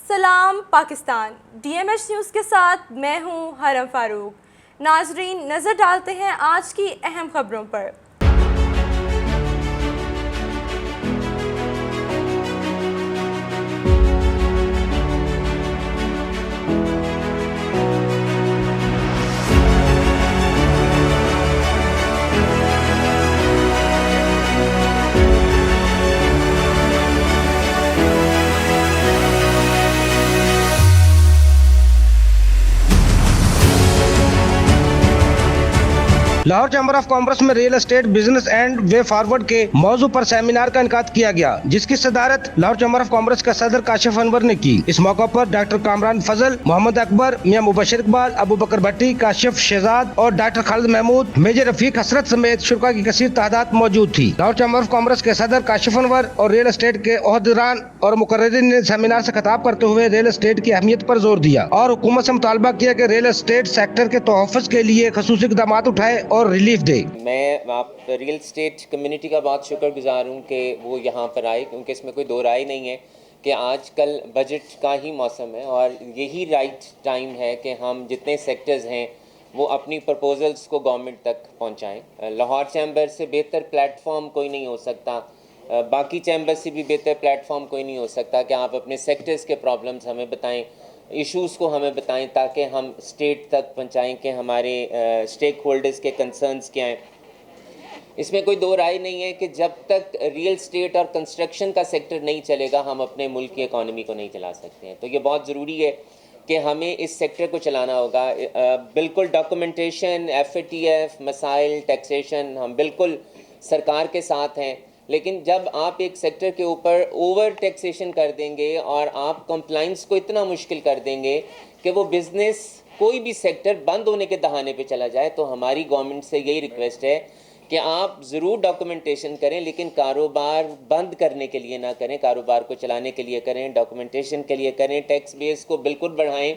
सलाम Pakistan. DMH news के साथ मैं हूं हरम फारूक। नाजरीन, नज़र डालते हैं आज की अहम खबरों पर। लाहौर चैम्बर ऑफ कॉमर्स में real estate business and way forward के मौजू पर सेमिनार का इनकाद किया गया, जिसकी सदारत लाहौर चैम्बर ऑफ कॉमर्स के सदर काशिफ अनवर ने की। इस मौका पर डॉक्टर कामरान फजल, मोहम्मद अकबर, मियां मुबशर इकबाल, अबू बकर भट्टी, काशिफ शहजाद और डॉक्टर खालिद महमूद, मेजर रफीक हसरत समेत शुरा की कसीर तादाद मौजूद थी। लाहौर चैम्बर ऑफ कॉमर्स के सदर काशिफ अनवर और रियल एस्टेट के ओहदेदारान और मुकर्रिरीन ने सेमिनार से खिताब करते हुए रियल एस्टेट की अहमियत पर जोर दिया और हुकूमत से मुतालबा किया कि रियल एस्टेट सेक्टर के तोहफ़्फ़ के लिए खसूसी इक़दाम उठाए और रिलीफ दे। मैं आप रियल स्टेट कम्युनिटी का बहुत शुक्रगुजार हूँ कि वो यहाँ पर आए, क्योंकि इसमें कोई दो राय नहीं है कि आजकल बजट का ही मौसम है और यही राइट टाइम है कि हम जितने सेक्टर्स हैं वो अपनी प्रपोजल्स को गवर्नमेंट तक पहुँचाएँ। लाहौर चैम्बर से बेहतर प्लेटफॉर्म कोई नहीं हो सकता, बाकी चैम्बर से भी बेहतर प्लेटफॉर्म कोई नहीं हो सकता कि आप अपने सेक्टर्स के प्रॉब्लम्स हमें बताएं, इश्यूज़ को हमें बताएं, ताकि हम स्टेट तक पहुंचाएं कि हमारे स्टेक होल्डर्स के कंसर्न्स क्या हैं। इसमें कोई दो राय नहीं है कि जब तक रियल स्टेट और कंस्ट्रक्शन का सेक्टर नहीं चलेगा हम अपने मुल्क की इकॉनमी को नहीं चला सकते हैं। तो ये बहुत ज़रूरी है कि हमें इस सेक्टर को चलाना होगा। बिल्कुल डॉक्यूमेंटेशन, FATF, मसाइल, टैक्सेशन, हम बिल्कुल सरकार के साथ हैं, लेकिन जब आप एक सेक्टर के ऊपर ओवर टैक्सेशन कर देंगे और आप कंप्लाइंस को इतना मुश्किल कर देंगे कि वो बिज़नेस कोई भी सेक्टर बंद होने के दहाने पे चला जाए, तो हमारी गवर्नमेंट से यही रिक्वेस्ट है कि आप ज़रूर डॉक्यूमेंटेशन करें, लेकिन कारोबार बंद करने के लिए ना करें, कारोबार को चलाने के लिए करें, डॉक्यूमेंटेशन के लिए करें। टैक्स बेस को बिल्कुल बढ़ाएं,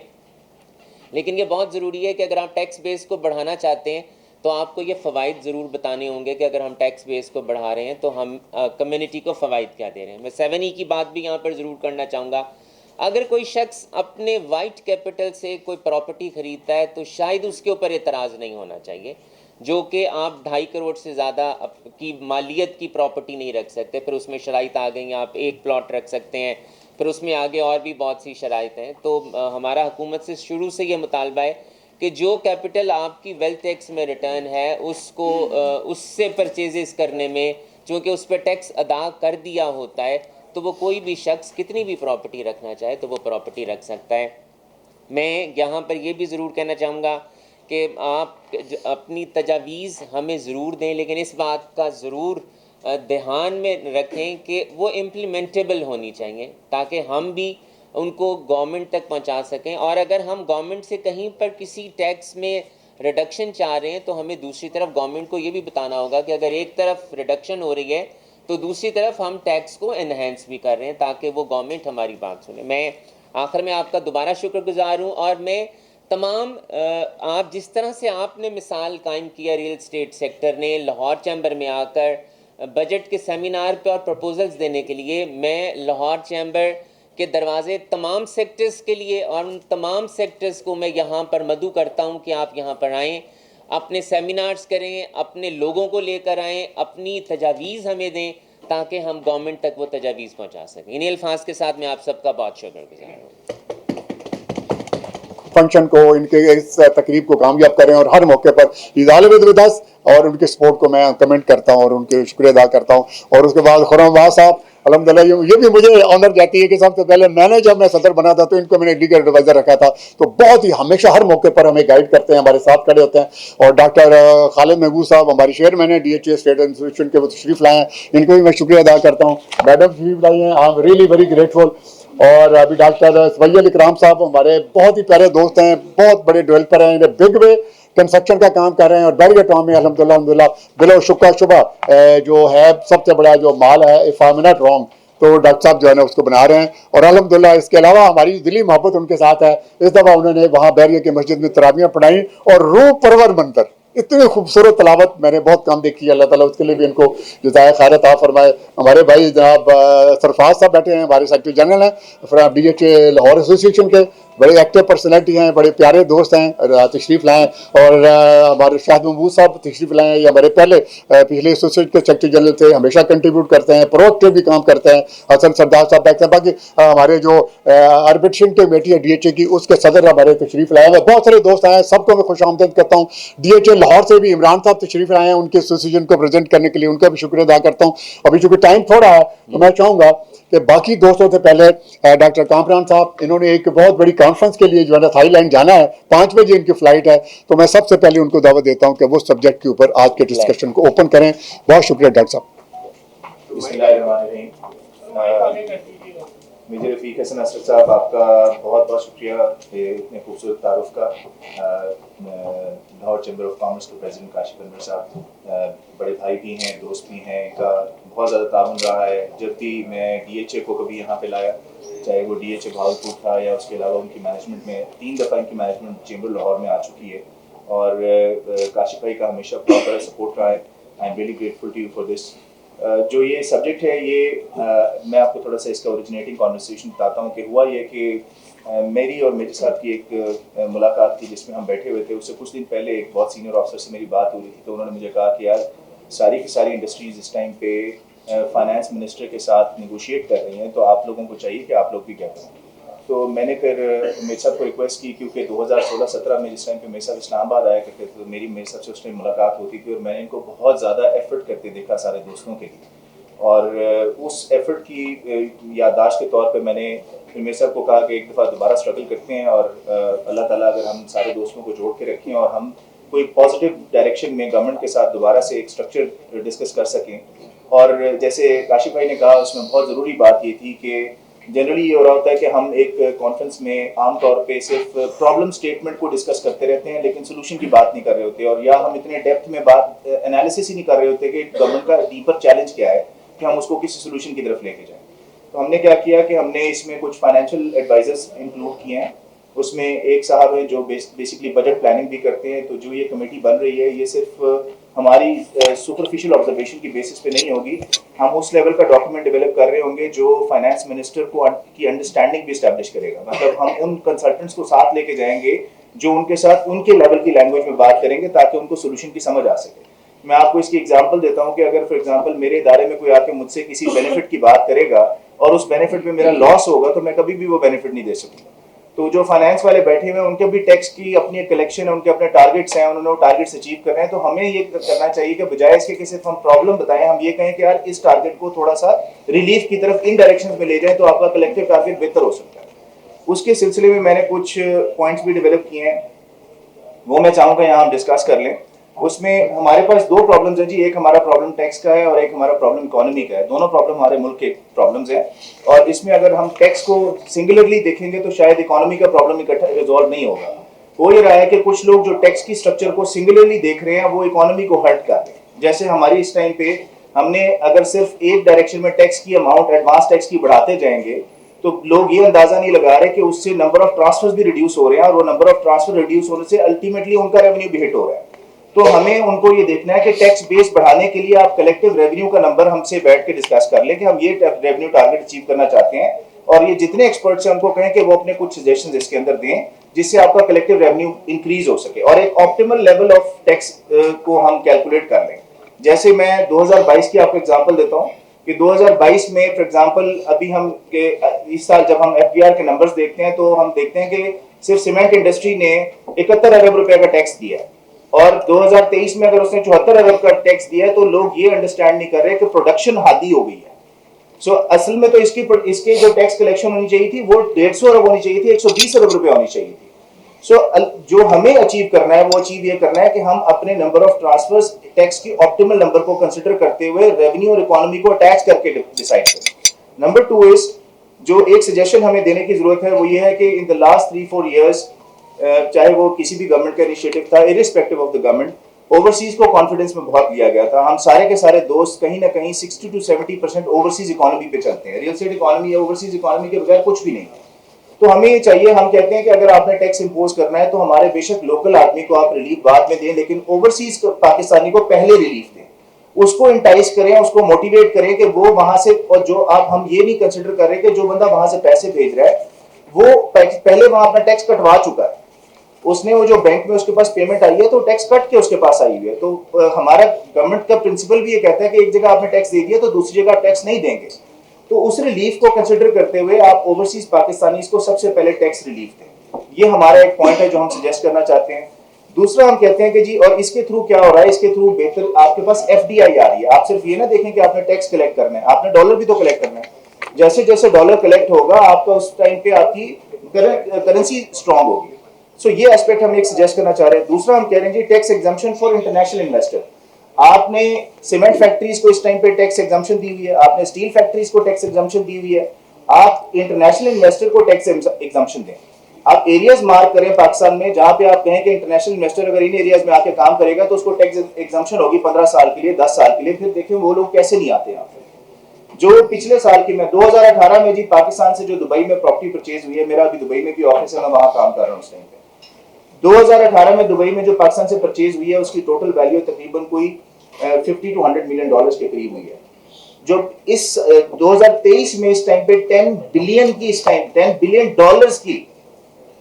लेकिन ये बहुत ज़रूरी है कि अगर आप टैक्स बेस को बढ़ाना चाहते हैं तो आपको ये फ़वाइद ज़रूर बताने होंगे कि अगर हम टैक्स बेस को बढ़ा रहे हैं तो हम कम्युनिटी को फ़वाइद क्या दे रहे हैं। मैं 7E की बात भी यहाँ पर ज़रूर करना चाहूँगा। अगर कोई शख्स अपने वाइट कैपिटल से कोई प्रॉपर्टी ख़रीदता है तो शायद उसके ऊपर एतराज़ नहीं होना चाहिए, जो कि आप 2.5 करोड़ से ज़्यादा की मालियत की प्रॉपर्टी नहीं रख सकते। फिर उसमें शराइत आ गई, आप एक प्लॉट रख सकते हैं, फिर उसमें आगे और भी बहुत सी शराइत हैं। तो हमारा हुकूमत से शुरू से ये मुतालबा है कि जो कैपिटल आपकी वेल्थ टैक्स में रिटर्न है उसको उससे परचेजेस करने में, चूँकि उस पर टैक्स अदा कर दिया होता है, तो वो कोई भी शख्स कितनी भी प्रॉपर्टी रखना चाहे तो वो प्रॉपर्टी रख सकता है। मैं यहाँ पर ये भी ज़रूर कहना चाहूँगा कि आप अपनी तजावीज़ हमें ज़रूर दें, लेकिन इस बात का ज़रूर ध्यान में रखें कि वो इम्प्लीमेंटेबल होनी चाहिए, ताकि हम भी उनको गवर्नमेंट तक पहुंचा सकें। और अगर हम गवर्नमेंट से कहीं पर किसी टैक्स में रिडक्शन चाह रहे हैं तो हमें दूसरी तरफ गवर्नमेंट को ये भी बताना होगा कि अगर एक तरफ रिडक्शन हो रही है तो दूसरी तरफ हम टैक्स को एनहेंस भी कर रहे हैं, ताकि वो गवर्नमेंट हमारी बात सुने। मैं आखिर में आपका दोबारा शुक्रगुजार हूँ और मैं तमाम आप जिस तरह से आपने मिसाल कायम किया रियल स्टेट सेक्टर ने लाहौर चैम्बर में आकर बजट के सेमिनार पर और प्रपोजल्स देने के लिए, मैं लाहौर चैम्बर के दरवाजे तमाम सेक्टर्स के लिए और उन तमाम सेक्टर्स को मैं यहाँ पर मदऊ करता हूँ कि आप यहाँ पर आएँ, अपने सेमिनार्स करें, अपने लोगों को लेकर आएँ, अपनी तजावीज़ हमें दें, ताकि हम गवर्नमेंट तक वो तजावीज़ पहुँचा सकें। इन्हीं अल्फाज के साथ मैं आप सबका बहुत शुक्रगुजार हूँ। फंक्शन को, इनके इस तकरीब को कामयाब करें और हर मौके पर इज़ालत विद अस और उनके सपोर्ट को मैं कमेंट करता हूँ और उनके शुक्रिया अदा करता हूँ। और उसके बाद खुर्रम अब्बास साहब, अल्हम्दुलिल्लाह ये भी मुझे ऑनर जाती है कि सबसे पहले जब मैं सदर बना था तो इनको मैंने लीगल एडवाइज़र रखा था, तो बहुत ही हमेशा हर मौके पर हमें गाइड करते हैं, हमारे साथ खड़े होते हैं। और डॉक्टर खालिद महमूद साहब हमारे चेयरमैन है DHA स्टेट इंस्टीट्यूशन के, वो तशरीफ़ लाए हैं, इनको भी मैं शुक्रिया अदा करता हूँ। मैडम तशरीफ़ लाई हैं, आई एम रियली वेरी ग्रेटफुल। और अभी डॉक्टर सवैयद इकराम साहब हमारे बहुत ही प्यारे दोस्त हैं, बहुत बड़े डेवलपर हैं, इन्हें बिग वे कंस्ट्रक्शन का काम कर रहे हैं और बैरियर टाउन में अल्हम्दुलिल्लाह बिलो शुबा जो है सबसे बड़ा जो माल है, if I am not wrong, तो डॉक्टर साहब जो है ना उसको बना रहे हैं। और अल्हम्दुलिल्लाह इसके अलावा हमारी दिली मोहब्बत उनके साथ है। इस दफ़ा उन्होंने वहाँ बैरियर की मस्जिद में तराबियाँ पढ़ाई और रूह परवर बनकर इतनी खूबसूरत तलावत मैंने बहुत कम देखी है। अल्लाह ताला उसके लिए भी इनको जज़ाए खैर अता फरमाए। हमारे भाई जनाब सरफराज साहब बैठे हैं, हमारे सेक्रेटरी जनरल हैं DHA लाहौर एसोसिएशन के, बड़े एक्टिव पर्सनैलिटी हैं, बड़े प्यारे दोस्त हैं, तशरीफ़ लाएँ। और हमारे शाहिद महमूद साहब तशरीफ़ लाएँ, ये हमारे पहले पिछले एसोसिएशन के सेक्रेटरी जनरल थे, हमेशा कंट्रीब्यूट करते हैं, प्रोएक्टिव भी काम करते हैं। हसन सरदार साहब बैठते हैं। बाकी हमारे जो आर्बिट्रेशन कमेटी है DHA की, उसके सदर हमारे तशरीफ़ लाए हैं। बहुत सारे दोस्त आए हैं, सबको मैं खुश आमदीद करता हूँ। DHA लाहौर से भी इमरान साहब तशरीफ़ लाए हैं, उनके एसोसिएशन को प्रेजेंट करने के लिए उनका भी शुक्रिया अदा करता हूँ। अभी चूँकि टाइम थोड़ा है तो मैं चाहूँगा कि बाकी दोस्तों से पहले डॉक्टर कामरान साहब, इन्होंने एक बहुत बड़ी कॉन्फ्रेंस के लिए जो है ना थाईलैंड जाना है, 5 बजे इनकी फ्लाइट है, तो मैं सबसे पहले उनको दावत देता हूं कि वो सब्जेक्ट के ऊपर आज के डिस्कशन को ओपन करें। बहुत शुक्रिया डॉक्टर साहब। मेजर रफ़ीक हसन असद साहब, आपका बहुत बहुत शुक्रिया इतने खूबसूरत तारुफ का। लाहौर चैम्बर ऑफ कॉमर्स के प्रेसिडेंट काशिफ अनवर साहब बड़े भाई भी हैं, दोस्त भी हैं, इनका बहुत ज़्यादा ताउन रहा है। जब भी मैं DHA को कभी यहाँ पे लाया, चाहे वो DHA भावलपुर था या उसके अलावा उनकी मैनेजमेंट में 3 दफ़ा इनकी मैनेजमेंट चैम्बर लाहौर में आ चुकी है, और काशिफ भाई का हमेशा बहुत बड़ा सपोर्ट रहा है। I am really grateful to you for this. जो ये सब्जेक्ट है, ये मैं आपको थोड़ा सा इसका ओरिजिनेटिंग कॉन्वर्सेशन बताता हूँ कि हुआ ये कि मेरी और मेरे साथ की एक मुलाकात थी जिसमें हम बैठे हुए थे। उससे कुछ दिन पहले एक बहुत सीनियर ऑफिसर से मेरी बात हो रही थी, तो उन्होंने मुझे कहा कि यार सारी की सारी इंडस्ट्रीज़ इस टाइम पे फाइनेंस मिनिस्टर के साथ नेगोशिएट कर रही हैं, तो आप लोगों को चाहिए कि आप लोग भी क्या करें। तो मैंने फिर मेरे साथ को रिक्वेस्ट की, क्योंकि 2016-17 में जिस टाइम पे मेरे साथ इस्लामाबाद आया करते थे, तो मेरे साथ से उस टाइम मुलाकात होती थी, और मैंने इनको बहुत ज़्यादा एफर्ट करते देखा सारे दोस्तों के लिए। और उस एफर्ट की याददाश्त के तौर पे मैंने फिर मेरे साहब को कहा कि एक दफ़ा दोबारा स्ट्रगल करते हैं, और अल्लाह ताला अगर हम सारे दोस्तों को जोड़ के रखें और हम कोई पॉजिटिव डायरेक्शन में गवर्नमेंट के साथ दोबारा से एक स्ट्रक्चर डिस्कस कर सकें। और जैसे काशिफ भाई ने कहा, उसमें बहुत ज़रूरी बात ये थी कि जनरली ये हो रहा होता है कि हम एक कॉन्फ्रेंस में आम तौर पे सिर्फ प्रॉब्लम स्टेटमेंट को डिस्कस करते रहते हैं, लेकिन सोल्यूशन की बात नहीं कर रहे होते, और या हम इतने डेप्थ में बात एनालिसिस ही नहीं कर रहे होते कि गवर्नमेंट का डीपर चैलेंज क्या है कि हम उसको किसी सोल्यूशन की तरफ लेके जाएं। तो हमने क्या किया कि हमने इसमें कुछ फाइनेंशियल एडवाइजर्स इंक्लूड किए हैं। उसमें एक साहब हैं जो बेसिकली बजट प्लानिंग भी करते हैं। तो जो ये कमेटी बन रही है, ये सिर्फ हमारी सुपरफिशियल ऑब्जर्वेशन की बेसिस पे नहीं होगी, हम उस लेवल का डॉक्यूमेंट डेवलप कर रहे होंगे जो फाइनेंस मिनिस्टर को की अंडरस्टैंडिंग भी इस्टेब्लिश करेगा। मतलब हम उन कंसल्टेंट्स को साथ लेके जाएंगे जो उनके साथ उनके लेवल की लैंग्वेज में बात करेंगे, ताकि उनको सोल्यूशन की समझ आ सके। मैं आपको इसकी एग्जांपल देता हूं कि अगर फॉर एग्जांपल मेरे इदारे में कोई आके मुझसे किसी बेनिफिट की बात करेगा और उस बेनिफिट में मेरा लॉस होगा, तो मैं कभी भी वो बेनिफिट नहीं दे सकूंगा। तो जो फाइनेंस वाले बैठे हुए हैं, उनके भी टैक्स की अपनी कलेक्शन है, उनके अपने टारगेट्स हैं, उन्होंने वो टारगेट्स अचीव कर रहे हैं। तो हमें ये करना चाहिए कि बजाय इसके कि सिर्फ हम प्रॉब्लम बताएं, हम ये कहें कि यार इस टारगेट को थोड़ा सा रिलीफ की तरफ इन डायरेक्शन में ले जाएं, तो आपका कलेक्टिव टारगेट बेहतर हो सकता है। उसके सिलसिले में मैंने कुछ पॉइंट्स भी डेवलप किए हैं, वो मैं चाहूँगा यहाँ हम डिस्कस कर लें। उसमें हमारे पास 2 प्रॉब्लम्स हैं जी, एक हमारा प्रॉब्लम टैक्स का है और एक हमारा प्रॉब्लम इकोनॉमी का है। दोनों प्रॉब्लम हमारे मुल्क के प्रॉब्लम्स हैं, और इसमें अगर हम टैक्स को सिंगुलरली देखेंगे तो शायद इकोनॉमी का प्रॉब्लम इकट्ठा रिजॉल्व नहीं होगा। हो ये रहा है कि कुछ लोग जो टैक्स की स्ट्रक्चर को सिंगुलरली देख रहे हैं, वो इकोनॉमी को हर्ट कर रहे हैं। जैसे हमारी इस टाइम पे हमने अगर सिर्फ एक डायरेक्शन में टैक्स की अमाउंट एडवांस टैक्स की बढ़ाते जाएंगे, तो लोग ये अंदाजा नहीं लगा रहे कि उससे नंबर ऑफ ट्रांसफर्स भी रिड्यूस हो रहे हैं, और वो नंबर ऑफ ट्रांसफर रिड्यूस होने से अल्टीमेटली उनका रेवेन्यू भी हिट हो रहा है। तो हमें उनको ये देखना है कि टैक्स बेस बढ़ाने के लिए आप कलेक्टिव रेवेन्यू का नंबर हमसे बैठ के डिस्कस कर लें कि हम ये रेवेन्यू टारगेट अचीव करना चाहते हैं, और ये जितने एक्सपर्ट्स हैं उनको कहें कि वो अपने कुछ सजेशंस इसके अंदर दें, जिससे आपका कलेक्टिव रेवेन्यू इंक्रीज हो सके और एक ऑप्टिमल लेवल ऑफ टैक्स को हम कैलकुलेट कर लें। जैसे मैं 2022 की आपको एग्जांपल देता हूं कि 2022 में फॉर एग्जांपल अभी हम इस साल जब हम FBR के नंबर्स देखते हैं, तो हम देखते हैं कि सिर्फ सीमेंट इंडस्ट्री ने 71 अरब रुपए का टैक्स दिया है, और 2023 में अगर उसने 74 अरब का टैक्स दिया है, तो लोग ये अंडरस्टैंड नहीं कर रहे कि प्रोडक्शन हादी हो गई है। सो असल में तो इसके जो टैक्स कलेक्शन होनी चाहिए थी वो 150 अरब होनी चाहिए थी, 120 अरब रुपए होनी चाहिए थी। सो जो हमें अचीव करना है, वो अचीव ये करना है कि हम अपने नंबर ऑफ ट्रांसफर्स टैक्स की ऑप्टिमल नंबर को कंसिडर करते हुए रेवेन्यू और इकोनॉमी को अटैच करके डिसाइड करें। नंबर 2 इज, जो एक सजेशन हमें देने की जरूरत है वो ये है कि इन द लास्ट 3-4 ईयर्स, चाहे वो किसी भी गवर्नमेंट का इनिशिएटिव था, irrespective of the government, overseas को कॉन्फिडेंस में बहुत लिया गया था। हम सारे के सारे दोस्त कहीं ना कहीं 60 to 70% ओवरसीज इकोनॉमी पे चलते हैं। रियल एस्टेट इकोनॉमी या ओवरसीज इकोनॉमी के बगैर कुछ भी नहीं। तो हमें ये चाहिए, हम कहते हैं कि अगर आपने टैक्स इंपोज करना है तो हमारे बेशक लोकल आदमी को आप रिलीफ बाद में दें, लेकिन ओवरसीज पाकिस्तानी को पहले रिलीफ दें, उसको इंटाइस करें, उसको मोटिवेट करें कि वो वहां से, और जो आप हम ये नहीं कंसिडर कर रहे कि जो बंदा वहां से पैसे भेज रहा है वो पहले वहां अपना टैक्स कटवा चुका है, उसने वो जो बैंक में उसके पास पेमेंट आई है तो टैक्स कट के उसके पास आई हुई है। तो हमारा गवर्नमेंट का प्रिंसिपल भी ये कहता है कि एक जगह आपने टैक्स दे दिया तो दूसरी जगह आप टैक्स नहीं देंगे, तो उस रिलीफ को कंसिडर करते हुए आप ओवरसीज पाकिस्तानीज को सबसे पहले टैक्स रिलीफ दें। ये हमारा एक पॉइंट है जो हम सजेस्ट करना चाहते हैं। दूसरा हम कहते हैं कि जी, और इसके थ्रू क्या हो रहा है, इसके थ्रू बेहतर आपके पास एफडीआई आ रही है। आप सिर्फ ये ना देखें कि आपने टैक्स कलेक्ट करना है, आपने डॉलर भी तो कलेक्ट करना है। जैसे जैसे डॉलर कलेक्ट होगा आपका उस टाइम पे आपकी करेंसी स्ट्रांग होगी। सो ये एस्पेक्ट हम एक सजेस्ट करना चाह रहे हैं। दूसरा हम कह रहे हैं जी, tax exemption for international investor. आपने सीमेंट फैक्ट्रीज को इस टाइम पे टैक्स एग्जम्पशन दी हुई है, आपने स्टील फैक्ट्रीज को टैक्स एग्जम्पशन दी हुई है, आप इंटरनेशनल इन्वेस्टर को टैक्स एग्जम्पशन दें। आप एरियाज मार्क करें पाकिस्तान में जहां पे आप कहें कि इंटरनेशनल इन्वेस्टर अगर इन एरियाज में आके काम करेगा तो उसको टैक्स एग्जम्पशन होगी 15 साल के लिए, 10 साल के लिए। फिर देखें वो लोग कैसे नहीं आते यहाँ पे। जो पिछले साल की, मैं 2018 में जी पाकिस्तान से जो दुबई में प्रॉपर्टी परचेज हुई है, मेरा अभी दुबई में भी ऑफिस है, मैं वहां काम कर रहा हूँ उस टाइम पे। 2018 में दुबई में जो पाकिस्तान से परचेज हुई है उसकी टोटल वैल्यू तकरीबन कोई 50 to 100 मिलियन डॉलर्स के करीब हुई है। जो इस 2023 में इस टाइम पे 10 बिलियन की, इस टाइम 10 बिलियन डॉलर्स की,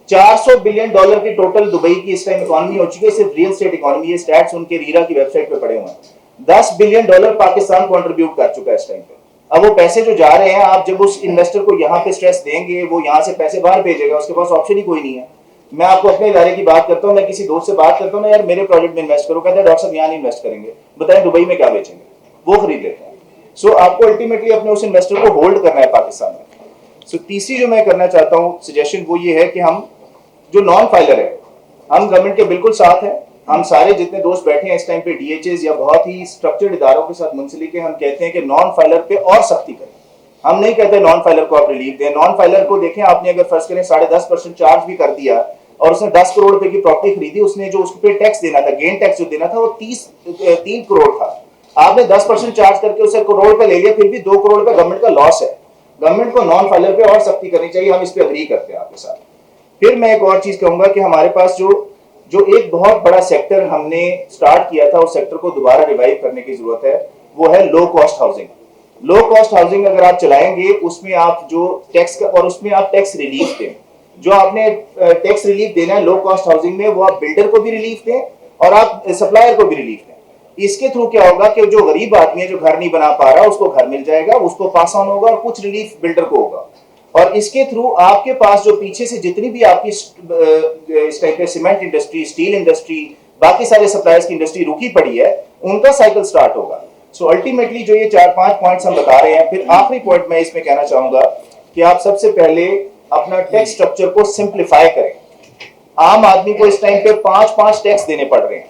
400 बिलियन डॉलर की टोटल दुबई की इस टाइम इकोनॉमी हो चुकी है, सिर्फ रियल एस्टेट इकोनॉमी। ये स्टैट्स उनके रीरा की वेबसाइट पे पड़े हुए हैं। 10 बिलियन डॉलर पाकिस्तान कंट्रीब्यूट कर चुका है इस टाइम पे। अब वो पैसे जो जा रहे हैं, आप जब उस इन्वेस्टर को यहाँ पे स्ट्रेस देंगे, वो यहाँ से पैसे बाहर भेजेगा, उसके पास ऑप्शन ही कोई नहीं है। मैं आपको अपने इदारे की बात करता हूँ, मैं किसी दोस्त से बात करता हूँ ना, यार मेरे प्रोजेक्ट में इन्वेस्ट करो, कहते हैं डॉक्टर साहब यहाँ नहीं इन्वेस्ट करेंगे, बताएं दुबई में क्या बेचेंगे, वो खरीद लेते हैं। सो आपको अल्टीमेटली अपने उस इन्वेस्टर को होल्ड करना है पाकिस्तान में। सो तीसरी जो मैं करना चाहता हूँ सजेशन, वो ये है कि हम जो नॉन फाइलर है, हम गवर्नमेंट के बिल्कुल साथ हैं। हम सारे जितने दोस्त बैठे हैं इस टाइम पे डीएचएस या बहुत ही स्ट्रक्चर्ड इदारों के साथ मुंसलिक है, हम कहते हैं कि नॉन फाइलर पे और सख्ती करें। हम नहीं कहते नॉन फाइलर को आप रिलीफ दें। नॉन फाइलर को देखें, आपने अगर फर्ज करें 10.5% चार्ज भी कर दिया और उसने 10 करोड़ रुपए की प्रॉपर्टी खरीदी, उसने जो उस पर टैक्स देना था, गेन टैक्स जो देना था, वो 3 करोड़ था। आपने 10% चार्ज करके उसे करोड़ रुपए ले लिया, फिर भी 2 करोड़ रुपए गवर्नमेंट का लॉस है। गवर्नमेंट को नॉन फाइलर पे और सख्ती करनी चाहिए, हम इस पे अग्री करते हैं आपके साथ। फिर मैं एक और चीज कहूंगा कि हमारे पास जो एक बहुत बड़ा सेक्टर हमने स्टार्ट किया था, उस सेक्टर को दोबारा रिवाइव करने की जरूरत है, वो है low cost housing. Low cost housing अगर आप चलाएंगे, उसमें आप जो टैक्स का, और उसमें आप टैक्स रिलीफ दें, जो आपने टैक्स रिलीफ देना है लो कॉस्ट हाउसिंग में, वो आप बिल्डर को भी रिलीफ दें और आप सप्लायर को भी रिलीफ दें। इसके थ्रू क्या होगा कि जो गरीब आदमी है, जो घर नहीं बना पा रहा, उसको घर मिल जाएगा, उसको पास ऑन होगा, और कुछ रिलीफ बिल्डर को होगा। और इसके थ्रू आपके पास जो पीछे से जितनी भी आपकी इस टाइप के सीमेंट इंडस्ट्री, स्टील इंडस्ट्री, बाकी सारे सप्लायर्स की इंडस्ट्री रुकी पड़ी है, उनका साइकिल स्टार्ट होगा। सो अल्टीमेटली जो ये 4-5 पॉइंट्स हम बता रहे हैं, फिर आखिरी पॉइंट मैं इसमें कहना चाहूंगा कि आप सबसे पहले अपना टैक्स स्ट्रक्चर को सिंप्लीफाई करें। आम आदमी को इस टाइम पे 5 टैक्स देने पड़ रहे हैं।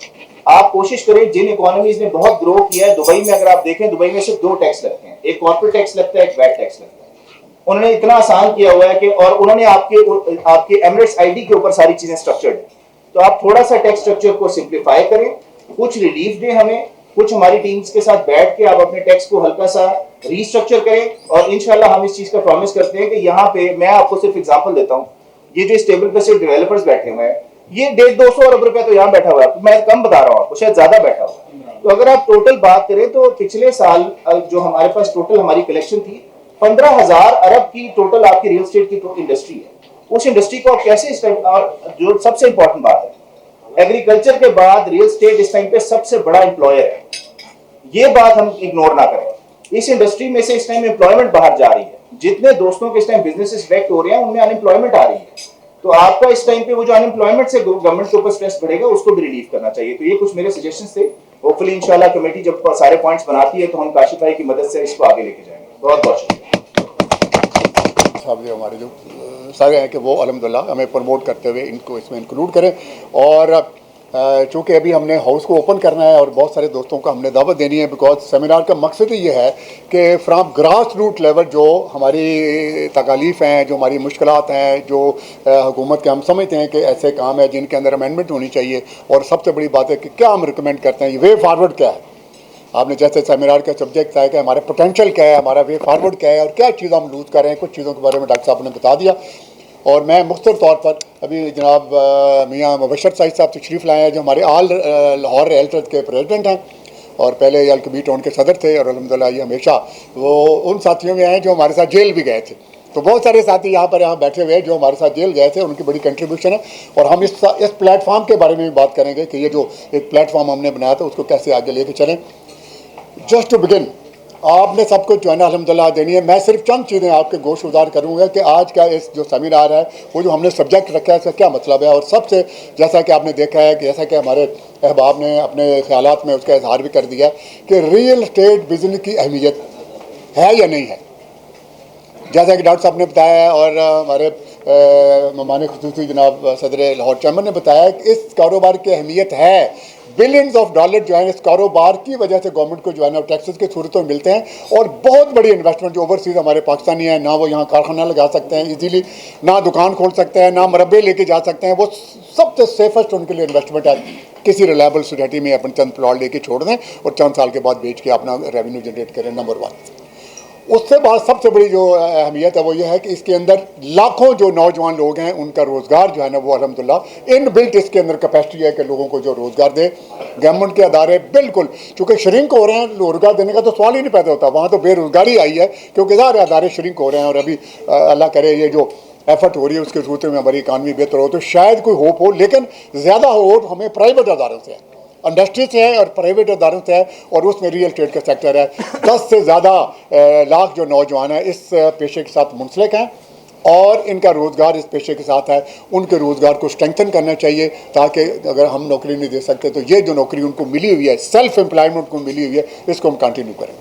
आप कोशिश करें, जिन इकोनॉमीज ने बहुत ग्रो किया है, दुबई में अगर आप देखें, दुबई में सिर्फ 2 टैक्स लगते हैं, एक कॉर्पोरेट टैक्स लगता है, एक वैट टैक्स लगता है। उन्होंने इतना आसान किया हुआ है कि, और उन्होंने आपके एमिरेट्स आईडी के ऊपर सारी चीजें स्ट्रक्चर्ड है। तो आप थोड़ा सा टैक्स स्ट्रक्चर को सिंप्लीफाई करें, कुछ रिलीफ दें हमें, कुछ हमारी टीम्स के साथ बैठ के आप अपने टैक्स को हल्का सा रीस्ट्रक्चर करें, और इंशाल्लाह हम इस चीज का प्रॉमिस करते हैं कि यहाँ पे, मैं आपको सिर्फ एग्जांपल देता हूँ, ये जो स्टेबल प्लस डेवलपर्स बैठे हुए हैं, ये 150-200 अरब रुपया तो यहाँ बैठा हुआ है, मैं कम बता रहा हूँ आपको, शायद ज्यादा बैठा हुआ है। तो अगर आप टोटल बात करें तो पिछले साल जो हमारे पास टोटल हमारी कलेक्शन थी 15,000 अरब की टोटल आपकी रियल एस्टेट की इंडस्ट्री है। उस इंडस्ट्री को आप कैसे इस टाइम, और जो सबसे इंपॉर्टेंट बात है, एग्रीकल्चर के बाद रियल एस्टेट इस टाइम पे सबसे बड़ा एम्प्लॉयर है, ये बात हम इग्नोर ना करें। इस इंडस्ट्री में से इस टाइम एम्प्लॉयमेंट बाहर जा रही है, जितने दोस्तों के इस टाइम बिजनेसेस इफेक्ट हो रहे हैं, उनमें अनएम्प्लॉयमेंट आ रही है। तो आपका इस टाइम पे वो जो अनएम्प्लॉयमेंट से गवर्नमेंट के ऊपर स्ट्रेस बढ़ेगा, उसको भी रिलीफ करना चाहिए। तो ये कुछ मेरे सजेशंस थे। होपफुली इंशाल्लाह कमेटी जब सारे पॉइंट्स बनाती है तो हम काशिफ भाई की मदद से इसको आगे लेके जाएंगे। बहुत बहुत शुक्रिया साहब। जो हमारे जो सारे हैं कि वो अल्हम्दुलिल्लाह हमें प्रमोट करते हुए इनको इसमें इंक्लूड करें। और चूँकि अभी हमने हाउस को ओपन करना है और बहुत सारे दोस्तों को हमने दावत देनी है, बिकॉज सेमिनार का मकसद ही ये है कि फ्राम ग्रास रूट लेवल जो हमारी तकालीफ हैं, जो हमारी मुश्किलात हैं, जो हुकूमत के हम समझते हैं कि ऐसे काम है जिनके अंदर अमेंडमेंट होनी चाहिए, और सबसे बड़ी बात है कि क्या हम रिकमेंड करते हैं, ये वे फारवर्ड क्या है। आपने जैसे सेमिनार का सब्जेक्ट था कि हमारे पोटेंशियल क्या है, हमारा वे फारवर्ड क्या है, और क्या चीज़ हम लूज़ कर रहे हैं, कुछ चीज़ों के बारे में डॉक्टर साहब ने बता दिया। और मैं मुख्तर तौर पर अभी जनाब मियाँ मुबशर साहिद साहब तशरीफ़ लाए हैं, जो हमारे आल लाहौर रियल्टर्स के प्रेसिडेंट हैं और पहले अल-कबीर टाउन के सदर थे, और अल्हम्दुलिल्लाह ये हमेशा वो उन साथियों में हैं जो हमारे साथ जेल भी गए थे। तो बहुत सारे साथी यहाँ बैठे हुए हैं जो हमारे साथ जेल गए थे, उनकी बड़ी कंट्रीब्यूशन है। और हम इस प्लेटफॉर्म के बारे में भी बात करेंगे कि ये जो एक प्लेटफॉर्म हमने बनाया था उसको कैसे आगे लेके चलें। जस्ट टू बिगिन, आपने सब कुछ जो है ना अल्हम्दुलिल्लाह देनी है। मैं सिर्फ चंद चीज़ें आपके गोशगुजार करूँगा कि आज का इस जो सेमिनार है वो जो हमने सब्जेक्ट रखा है इसका क्या मतलब है। और सबसे जैसा कि आपने देखा है कि जैसा कि हमारे अहबाब ने अपने ख्यालात में उसका इजहार भी कर दिया कि रियल एस्टेट बिजनेस की अहमियत है या नहीं है। जैसा कि डॉक्टर साहब ने बताया है और हमारे मेहमान खुसूसी जनाब सदर लाहौर चैम्बर ने बताया कि इस कारोबार की अहमियत है। बिलियंस ऑफ डॉलर जो है इस कारोबार की वजह से गवर्नमेंट को जो है ना टैक्सेस की सूरत में मिलते हैं। और बहुत बड़ी इन्वेस्टमेंट जो ओवरसीज़ हमारे पाकिस्तानी हैं, ना वो यहाँ कारखाना लगा सकते हैं इजीली, ना दुकान खोल सकते हैं, ना मरबे लेके जा सकते हैं। वो सबसे सेफेस्ट उनके लिए इन्वेस्टमेंट है किसी रिलायबल सोसाइटी में अपन चंद प्लॉट लेके छोड़ दें और चंद साल के बाद बेच के अपना रेवेन्यू जनरेट करें। नंबर 1। उससे बाद सबसे बड़ी जो अहमियत है वो ये है कि इसके अंदर लाखों जो नौजवान लोग हैं उनका रोज़गार जो है ना वो अल्हम्दुलिल्लाह इन बिल्ट इसके अंदर कैपेसिटी है कि लोगों को जो रोज़गार दे। गवर्नमेंट के अदारे बिल्कुल चूँकि श्रिंक हो रहे हैं, रोज़गार देने का तो सवाल ही नहीं पैदा होता। वहाँ तो बेरोज़गारी आई है क्योंकि सारे अदारे श्रिंक हो रहे हैं। और अभी अल्लाह करे ये जो एफर्ट हो रही है उसके सूरत में हमारी इकानमी बेहतर हो तो शायद कोई होप हो, लेकिन ज़्यादा होप हमें प्राइवेट अदारों से है, इंडस्ट्री से है और प्राइवेट अदारों से है। और उसमें रियल एस्टेट का सेक्टर है। 10 से ज़्यादा लाख जो नौजवान हैं इस पेशे के साथ मुंसलिक हैं और इनका रोज़गार इस पेशे के साथ है। उनके रोज़गार को स्ट्रेंथन करना चाहिए ताकि अगर हम नौकरी नहीं दे सकते तो ये जो नौकरी उनको मिली हुई है, सेल्फ एम्प्लॉयमेंट को मिली हुई है, इसको हम कंटिन्यू करें।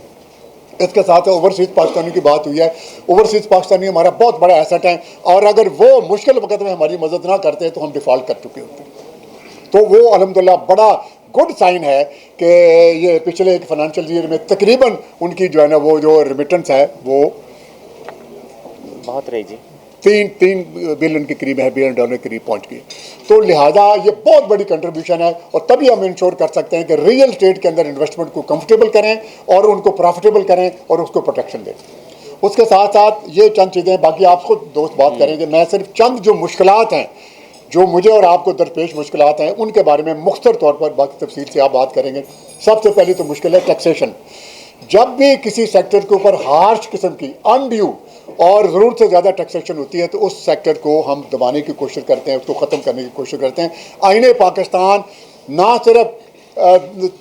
इसके साथ ओवरसीज़ पाकिस्तानी की बात हुई है। ओवरसीज़ पाकिस्तानी हमारा बहुत बड़ा एसेट है और अगर वो मुश्किल वक्त में हमारी मदद ना करते तो हम डिफ़ॉल्ट कर चुके होते। तो वो अल्हम्दुलिल्लाह बड़ा गुड साइन है कि ये पिछले एक फाइनेंशियल ईयर में तकरीबन उनकी जो है ना वो जो रिमिटेंस है वो बहुत रही जी 3 बिलियन के करीब है, $1 बिलियन के करीब पहुंच गई। तो लिहाजा ये बहुत बड़ी कंट्रीब्यूशन है और तभी हम इंश्योर कर सकते हैं कि रियल एस्टेट के अंदर इन्वेस्टमेंट को कंफर्टेबल करें और उनको प्रॉफिटेबल करें और उसको प्रोटेक्शन दें। उसके साथ साथ ये चंद चीज़ें, बाकी आप खुद दोस्त बात करेंगे, मैं सिर्फ चंद जो मुश्किलात हैं जो मुझे और आपको दरपेश मुश्किलात हैं उनके बारे में मुख्तर तौर पर बाकी तफसील से आप बात करेंगे। सबसे पहली तो मुश्किल है टैक्सेशन। जब भी किसी सेक्टर के ऊपर हार्श किस्म की अनड्यू और ज़रूरत से ज़्यादा टैक्सेशन होती है तो उस सेक्टर को हम दबाने की कोशिश करते हैं, उसको ख़त्म करने की कोशिश करते हैं। आईने पाकिस्तान ना सिर्फ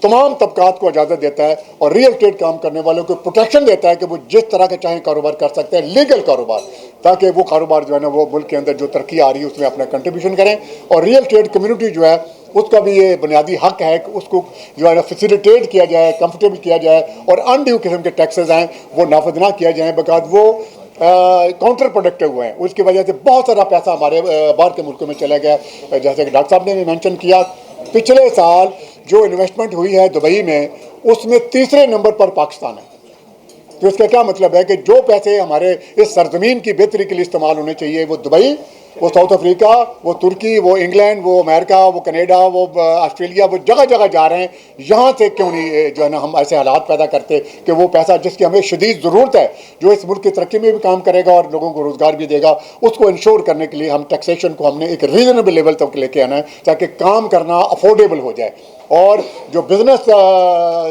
तमाम तबकात को इजाज़त देता है और रियल एस्टेट काम करने वालों को प्रोटेक्शन देता है कि वो जिस तरह के चाहें कारोबार कर सकते हैं, लीगल कारोबार, ताकि वो कारोबार जो है ना वो मुल्क के अंदर जो तरक्की आ रही है उसमें अपना कंट्रीब्यूशन करें। और रियल एस्टेट कम्युनिटी जो है उसका भी ये बुनियादी हक है कि उसको जो है ना फैसिलिटेट किया जाए, कंफर्टेबल किया जाए और अनड्यू किस्म के टैक्सेस हैं वो नाफज ना किया जाए, बकाद वो काउंटर प्रोडक्टिव हुए हैं। उसकी वजह से बहुत सारा पैसा हमारे बाहर के मुल्कों में चला गया। जैसे कि डॉक्टर साहब ने भी मेंशन किया, पिछले साल जो इन्वेस्टमेंट हुई है दुबई में उसमें तीसरे नंबर पर पाकिस्तान है। तो इसका क्या मतलब है कि जो पैसे हमारे इस सरजमीन की बेहतरी के लिए इस्तेमाल होने चाहिए वो दुबई, वो साउथ अफ्रीका, वो तुर्की, वो इंग्लैंड, वो अमेरिका, वो कनाडा, वो ऑस्ट्रेलिया, वो जगह जगह जा रहे हैं। यहाँ से क्यों नहीं जो है ना हम ऐसे हालात पैदा करते कि वो पैसा जिसकी हमें शदीद ज़रूरत है, जो इस मुल्क की तरक्की में भी काम करेगा और लोगों को रोज़गार भी देगा, उसको इंश्योर करने के लिए हम टैक्सेशन को हमने एक रीज़नेबल लेवल तक लेके आना है ताकि काम करना अफोर्डेबल हो जाए। और जो बिज़नेस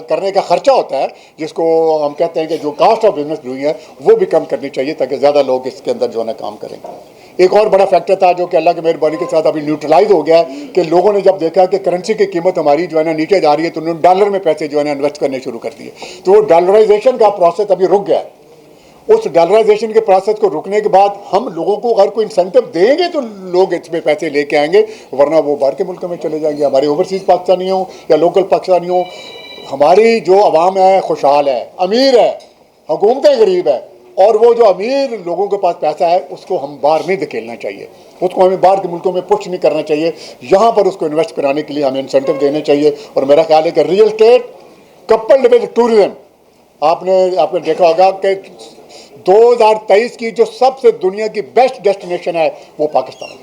करने का ख़र्चा होता है, जिसको हम कहते हैं कि जो कास्ट ऑफ बिज़नेस हुई है, वो भी कम करनी चाहिए ताकि ज़्यादा लोग इसके अंदर जो है ना काम करें। एक और बड़ा फैक्टर था जो कि अल्लाह की मेहरबानी के साथ अभी न्यूट्रलाइज हो गया है कि लोगों ने जब देखा कि करेंसी की कीमत हमारी जो है ना नीचे जा रही है तो उन्होंने डॉलर में पैसे जो है ना इन्वेस्ट करने शुरू कर दिए। तो वो डॉलराइजेशन का प्रोसेस अभी रुक गया है। उस डॉलराइजेशन के प्रोसेस को रुकने के बाद हम लोगों को अगर कोई इंसेंटिव देंगे तो लोग इसमें पैसे लेके आएंगे, वरना वो बाहर के मुल्कों में चले जाएंगे। हमारे ओवरसीज़ पाकिस्तानी हो या लोकल पाकिस्तानी हो, हमारी जो आवाम है खुशहाल है, अमीर है, हुकूमतें गरीब है, और वो जो अमीर लोगों के पास पैसा है उसको हम बाहर नहीं धकेलना चाहिए, उसको हमें बाहर के मुल्कों में पुश नहीं करना चाहिए। यहाँ पर उसको इन्वेस्ट कराने के लिए हमें इंसेंटिव देने चाहिए। और मेरा ख्याल है कि real estate coupled with tourism, आपने देखा होगा कि 2023 की जो सबसे दुनिया की बेस्ट डेस्टिनेशन है वो पाकिस्तान है।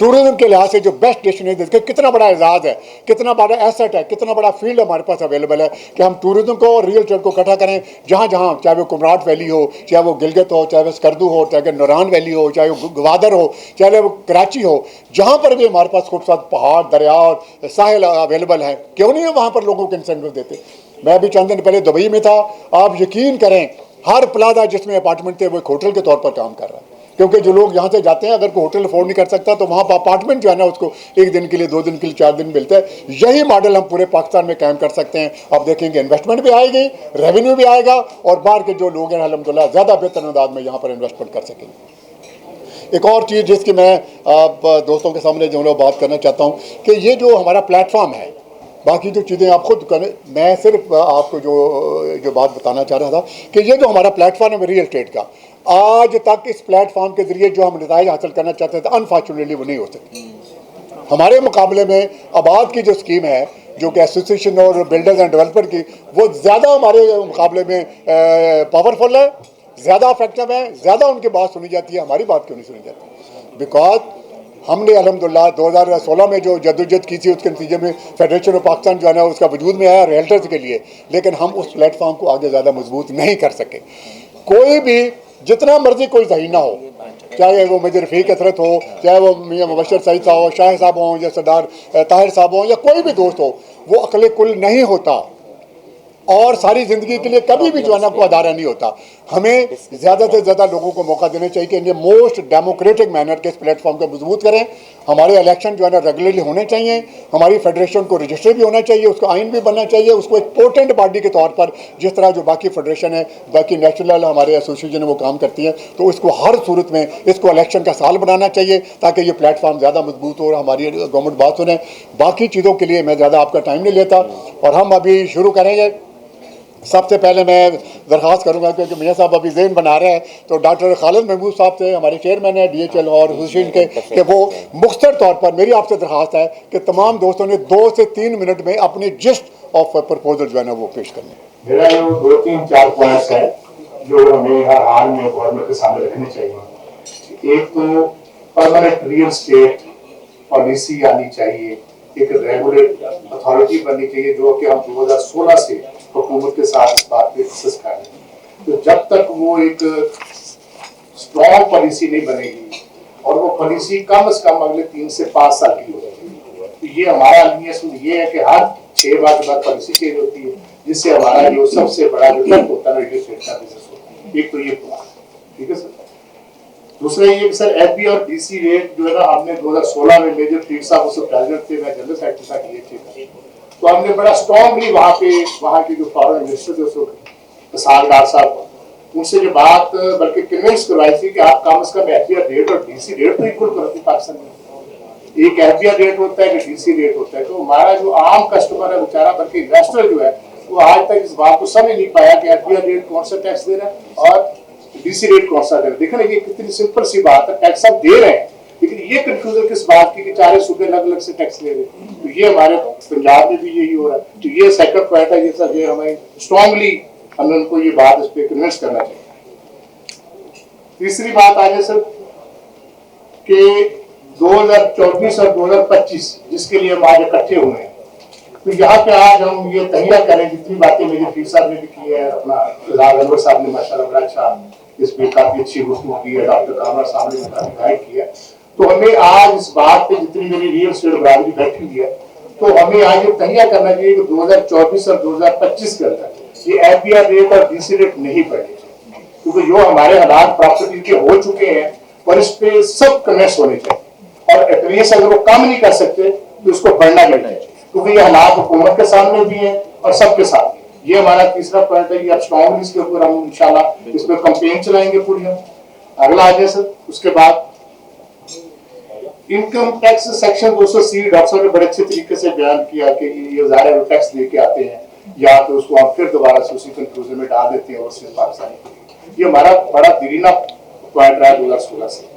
टूरिज्म के लिहाज से जो बेस्ट डेस्टिनेशन, देखिए कितना बड़ा एजाज़ है, कितना बड़ा एसेट है, कितना बड़ा फील्ड हमारे पास अवेलेबल है कि हम टूरिज्म को और रियल एस्टेट को इकट्ठा करें जहाँ जहाँ, चाहे वो कुमराट वैली हो, चाहे वो गिलगित हो, चाहे वो स्कर्दू हो, चाहे नूरान वैली हो, चाहे वो ग्वादर हो, चाहे वो कराची हो, जहाँ पर भी हमारे पास खूबसूरत पहाड़, दरिया और साहिल अवेलेबल है, क्यों नहीं है वहाँ पर लोगों को इंसेंटिव देते। मैं अभी चंद दिन पहले दुबई में था, आप यकीन करें हर प्लाजा जिसमें अपार्टमेंट थे वो एक होटल के तौर पर काम कर रहा है, क्योंकि जो लोग यहाँ से जाते हैं अगर कोई होटल अफोर्ड नहीं कर सकता तो वहाँ पर अपार्टमेंट जो है ना उसको 1 दिन के लिए, 2 दिन के लिए, 4 दिन मिलता है। यही मॉडल हम पूरे पाकिस्तान में कायम कर सकते हैं। आप देखेंगे इन्वेस्टमेंट भी आएगी, रेवेन्यू भी आएगा और बाहर के जो लोग हैं अल्हम्दुलिल्लाह ज़्यादा बेहतर अंदाज में यहाँ पर इन्वेस्टमेंट कर सकेंगे। एक और चीज़ जिसकी मैं आप दोस्तों के सामने जो बात करना चाहता हूँ कि ये जो हमारा प्लेटफॉर्म है, बाकी जो चीज़ें आप खुद करें, मैं सिर्फ आपको जो बात बताना चाह रहा था कि ये जो हमारा प्लेटफॉर्म है रियल एस्टेट का, आज तक इस प्लेटफॉर्म के जरिए जो हम नताइज हासिल करना चाहते थे अनफॉर्चुनेटली वो नहीं हो सकती। हमारे मुकाबले में आबाद की जो स्कीम है जो कि एसोसिएशन और बिल्डर्स एंड डेवलपर की, वो ज़्यादा हमारे मुकाबले में पावरफुल है, ज़्यादा इफेक्टिव है, ज़्यादा उनकी बात सुनी जाती है, हमारी बात क्यों नहीं सुनी जाती? बिकॉज हमने अल्हम्दुलिल्लाह 2016 में जो जद्दोजहद की थी उसके नतीजे में फेडरेशन ऑफ पाकिस्तान जो है ना उसका वजूद में आया रियल्टर्स के लिए, लेकिन हम उस प्लेटफॉर्म को आगे ज़्यादा मजबूत नहीं कर सके। कोई भी जितना मर्जी कोई ज़हीना हो, चाहे वो मेजर रफ़ीक हसरत हो, चाहे वो मियाँ मुबशर सईद साहब हो, शाह साहब हों या सरदार ताहिर साहब हों या कोई भी दोस्त हो, वो अकल कुल नहीं होता और सारी ज़िंदगी के लिए कभी भी जो है ना को अदारा नहीं होता। हमें ज़्यादा से ज़्यादा लोगों को मौका देना चाहिए कि इनके मोस्ट डेमोक्रेटिक मैनर के इस प्लेटफॉर्म को मजबूत करें। हमारे इलेक्शन जो है ना रेगुलरली होने चाहिए, हमारी फेडरेशन को रजिस्टर भी होना चाहिए, उसको आइन भी बनना चाहिए, उसको एक पोटेंट बॉडी के तौर पर जिस तरह जो बाकी फेडरेशन है, बाकी नेशनल हमारे एसोसिएशन है वो काम करती है, तो इसको हर सूरत में इसको इलेक्शन का साल बनाना चाहिए ताकि ये प्लेटफॉर्म ज़्यादा मजबूत हो और हमारी गवर्नमेंट बात सुने। बाकी चीज़ों के लिए मैं ज़्यादा आपका टाइम नहीं लेता और हम अभी शुरू करेंगे। सबसे पहले मैं दरख्वास्त करूंगा क्योंकि मियाँ साहब अभी ज़हन बना रहे हैं, तो डॉक्टर खालिद महबूब साहब से हमारे चेयरमैन है DHL और हुसैन के कि वो मुख्तर तौर पर मेरी आपसे दरख्वास्त है कि तमाम दोस्तों ने 2 से 3 मिनट में अपनी जिस्ट ऑफ प्रपोजल जो है ना वो पेश करने। मेरा जो 2-3-4 पॉइंट्स है जो हमें हर हाल में गवर्नमेंट के सामने रखने चाहिए। एक तो परमानेंट रियल एस्टेट पॉलिसी आनी चाहिए, एक रेगुलेट अथॉरिटी बननी चाहिए जो कि हम 2016 से हुकूमत के साथ इस बात पे डिस्कस कर रहे हैं। तो जब तक वो एक स्ट्रॉन्ग पॉलिसी नहीं बनेगी और वो पॉलिसी कम से कम अगले 3 से 5 साल की होगी, तो ये हमारा अलियंस ये है कि हर 6 माह के बाद पॉलिसी चेंज होती है, जिससे हमारा जो सबसे बड़ा जो टर्म होता है रियल एस्टेट का बिजनेस होता है। एक तो ये हुआ, ठीक है सर। दूसरा ये सर FB और DC रेट जो है ना हमने 2016 में मेजर पीर साहब उससे प्रेसिडेंट थे, मैं जनरल सेक्रेटरी था DHA, तो हमने बड़ा स्ट्रॉन्गली वहाँ के जो फॉरेन मिनिस्टर थे उसको सालदार साहब उनसे जो बात बल्कि कन्विंस करवाई थी कि आप कम से कम FBR रेट और DC रेट तो इक्वल करते पाकिस्तान में। एक FBR रेट होता है कि DC रेट होता है, तो हमारा जो आम कस्टमर है बेचारा बल्कि इन्वेस्टर जो है वो आज तक इस बात को समझ नहीं पाया कि FBR रेट कौन सा टैक्स दे रहा है और DC रेट कौन सा दे रहा है। देखो ना ये कितनी सिंपल सी बात है, टैक्स आप दे रहे हैं लेकिन ये कंफ्यूजन किस बात की कि 4 सूबे अलग अलग से टैक्स ले रहे हैं। तो ये हमारे पंजाब में भी यही हो रहा है। तो ये सेकंड पॉइंट है, ये सर ये हमें स्ट्रांगली हमें उनको ये बात इस पे कन्विंस करना चाहिए। तीसरी बात आ जाए सर कि 2024 और 2025 जिसके लिए हम आज इकट्ठे हुए हैं, तो यहाँ पे आज हम ये तैयार करें जितनी बातें मेरे पीर साहब ने भी की है, अपना अनवर साहब ने माशाल्लाह बड़ा अच्छा इसमें काफी अच्छी गुफ्तगू की है, डॉक्टर कामरा साहब ने काफी गाइड किया, तो हमें आज इस बात पे जितनी मेरी रियल एस्टेट बरादरी बैठी हुई है तो हमें आज ये तैयार करना चाहिए कि 2024 और 2025 के अंदर ये FBR रेट और DC रेट नहीं बढ़ने चाहिए, क्योंकि जो हमारे हालात प्रॉपर्टी के हो चुके हैं और इस पे सब कन्वेंस होने चाहिए और एटलीस्ट अगर वो कम नहीं कर सकते तो उसको बढ़ना नहीं चाहिए, क्योंकि ये हालात हुकूमत के सामने भी है और सबके साथ। ये हमारा तीसरा पॉइंट है, ये अब स्ट्रॉन्गली इसके ऊपर हम इंशाल्लाह इस पर कैंपेन चलाएंगे पूरी हम। अगला आ जाए सर, उसके बाद इनकम टैक्स सेक्शन 280 डॉक्टर साहब ने बड़े अच्छे तरीके से बयान किया कि ये ज़ाहिर है टैक्स लेके आते हैं या तो उसको हम फिर दोबारा से उसी कंक्लूजन में डाल देते हैं ओवरसीज पाकिस्तानी। ये हमारा बड़ा दरीना पॉइंट रहा 2016 से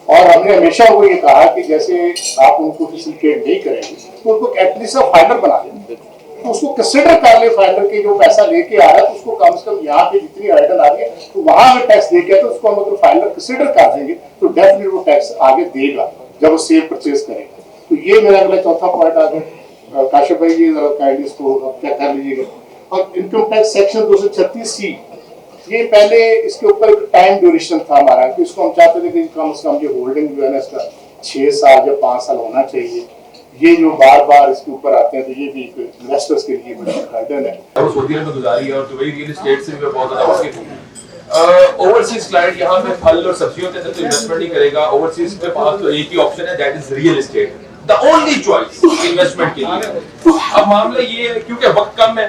और हमने हमेशा वो ये कहा कि जैसे आप उनको फैसिलिटेट नहीं करेंगे तो उनको एटलीस्ट फाइनर बना देंगे, तो उसको कंसिडर कर ले फाइनर के जो पैसा लेके आ रहा है तो उसको कम से कम यहाँ पे जितनी आइडल आ रही है तो वहां अगर टैक्स लेके आए तो उसको हम अगर फाइनर कंसिडर कर देंगे तो डेफिनेटली वो टैक्स आगे देगा। जब वो सेल परचेज करेगा। तो ये मेरा अगला चौथा पॉइंट आ गया। काशिफ भाई जी जरा काइंडली इसको चेक कर लीजिएगा। और इनकम टैक्स सेक्शन 236C, ये पहले इसके ऊपर टाइम ड्यूरेशन था हमारा कि इसको हम चाहते थे कि कम से कम जो होल्डिंग जो है ना इसका 6 साल या 5 साल होना चाहिए। ये जो बार बार इसके ऊपर आते हैं तो ये भी इन्वेस्टर्स के लिए बड़ा फायदा है। और सऊदी अरब में गुजारी है और दुबई रियल एस्टेट से भी मैं बहुत ज्यादा वाकिफ हूँ। ओवरसीज क्लाइंट यहाँ पे फल और सब्जियों के अंदर तो इन्वेस्टमेंट नहीं करेगा। ओवरसीज के पास तो एक ही ऑप्शन है, that is real estate, the only choice investment के लिए। अब मामला ये है क्योंकि वक्त कम है,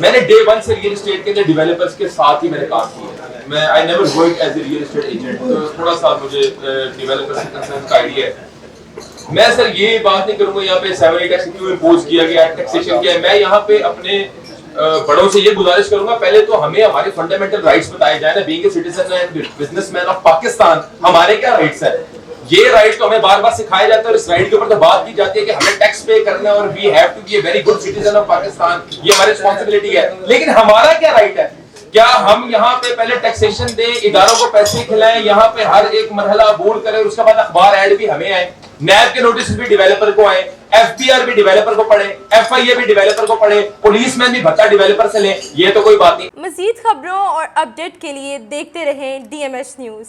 मैंने डे 1 से रियल एस्टेट के अंदर डेवलपर्स के साथ ही मैंने काम किया। मैं I never work as a real estate agent, तो थोड़ा सा मुझे डेवलपर्स से कंसर्न का आइडिया है। मैं सर ये बात नहीं करूंगा यहाँ पे 7A टैक्स क्यों इम्पोज किया गया, टैक्सेशन किया है। मैं यहाँ पे अपने बड़ों से ये गुजारिश करूंगा, पहले तो हमें हमारे फंडामेंटल राइट्स बताए जाए ना। Being a citizen and businessman of Pakistan, हमारे क्या राइट्स हैं? ये राइट तो हमें बार बार सिखाया जाता है और इस राइट के ऊपर तो बात की जाती है कि हमें टैक्स पे करना है और we have to be a very good citizen of Pakistan, ये हमारी रिस्पांसिबिलिटी है। लेकिन हमारा क्या राइट है? क्या हम यहाँ पे पहले टैक्सेशन दें, इदारों को पैसे खिलाएं, यहाँ पे हर एक मरहला बोल करें, उसके बाद अखबार ऐड भी हमें आए, नैब के नोटिस भी डेवलपर को आए, एफपीआर भी डेवलपर को पढ़े, एफआईए भी डेवलपर को पढ़े, पुलिसमैन भी भत्ता डेवलपर से ले, ये तो कोई बात नहीं। मजीद खबरों और अपडेट के लिए देखते रहें DMH न्यूज़।